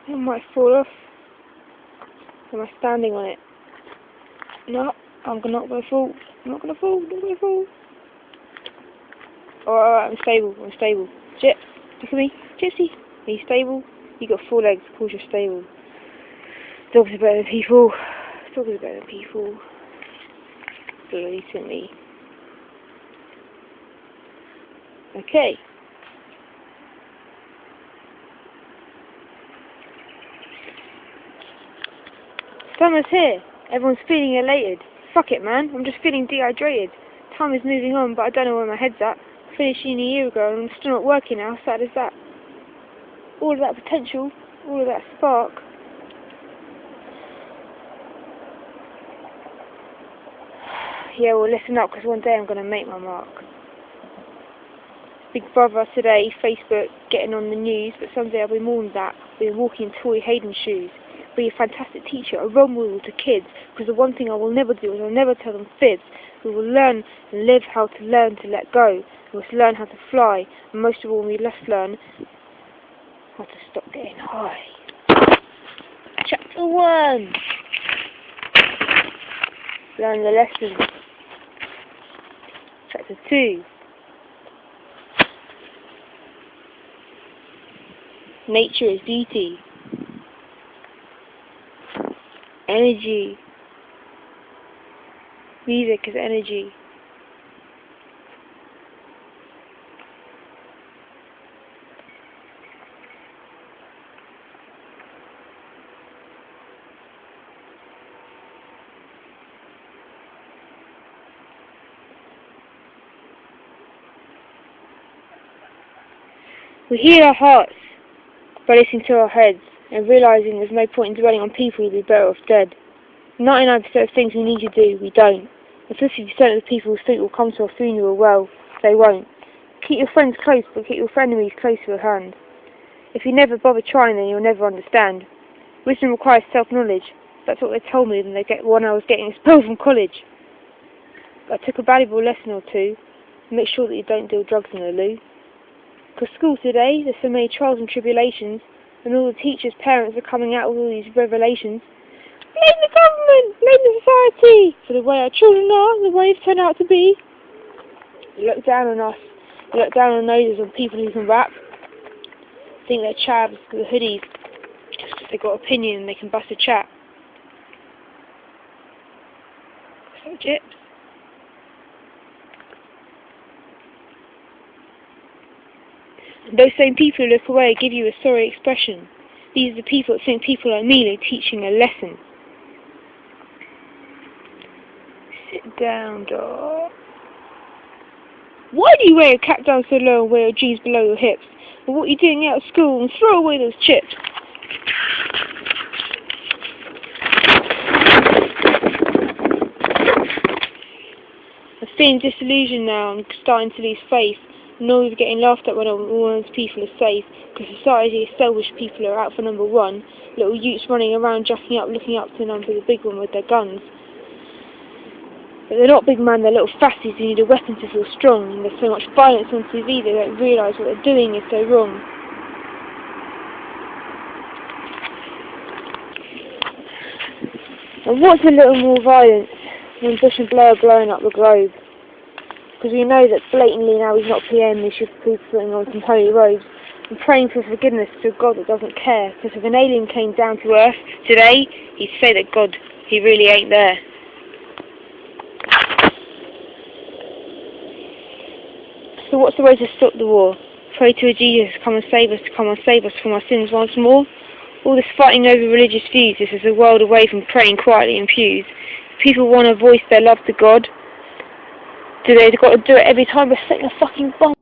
It might fall off. Am I standing on it? No, I'm not gonna fall. I'm not gonna fall. I'm not gonna fall. Alright, I'm stable. I'm stable. Jip, look at me. Gypsy, are you stable? You got 4 legs. Of course you're stable. Dogs are better than people. Dogs are better than people. Blatantly. Okay. Summer's here. Everyone's feeling elated. Fuck it, man. I'm just feeling dehydrated. Time is moving on, but I don't know where my head's at. Finished uni a year ago, and I'm still not working now. How sad is that? All of that potential, all of that spark. Yeah, well, listen up, because one day I'm going to make my mark. Big Brother today, Facebook, getting on the news, but someday I'll be more than that. I'll be walking in Toy Hayden shoes. Be a fantastic teacher, a role model to kids, because the one thing I will never do is I'll never tell them fibs. We will learn and live how to learn to let go. We must learn how to fly, and most of all we must learn how to stop getting high. Chapter 1. Learn the lesson. Chapter 2. Nature is beauty. Energy. Music is energy. We heal our hearts by listening to our heads and realising there's no point in dwelling on people who'd be better off dead. 99% of things we need to do, we don't. And 50% of the people who think will come to our funeral, well, they won't. Keep your friends close, but keep your enemies close to your hand. If you never bother trying, then you'll never understand. Wisdom requires self-knowledge. That's what they told me when I was getting expelled from college. I took a valuable lesson or two. Make sure that you don't deal drugs in the loo. Because school today, there's so many trials and tribulations, and all the teachers' parents are coming out with all these revelations. Blame the government! Blame the society! For the way our children are, the way they've turned out to be. They look down on us. They look down on noses on people who can rap. Think they're chavs, the hoodies, just because they've got opinion and they can bust a chat. So, Gyps. And those same people who look away give you a sorry expression. These are the people that think people like me are teaching a lesson. Sit down, dog. Why do you wear your cap down so low and wear your jeans below your hips? But what are you doing out of school? And throw away those chips. I'm feeling disillusioned now. I'm starting to lose faith. I'm always getting laughed at when all those people are safe, because society is selfish people are out for number one. Little youths running around, jacking up, looking up to the big one with their guns. But they're not big man, they're little fatties who need a weapon to feel strong. And there's so much violence on TV, they don't realise what they're doing is so wrong. And what's a little more violence than Bush and Blair blowing up the globe? Because we know that blatantly now he's not PM, he should be putting on some holy robes and praying for forgiveness to a God that doesn't care. Because if an alien came down to Earth today, he'd say that God, he really ain't there. So what's the way to stop the war? Pray to a Jesus to come and save us from our sins once more? All this fighting over religious views, this is a world away from praying quietly in pews. People want to voice their love to God. Do they got to do it every time by setting a fucking bomb?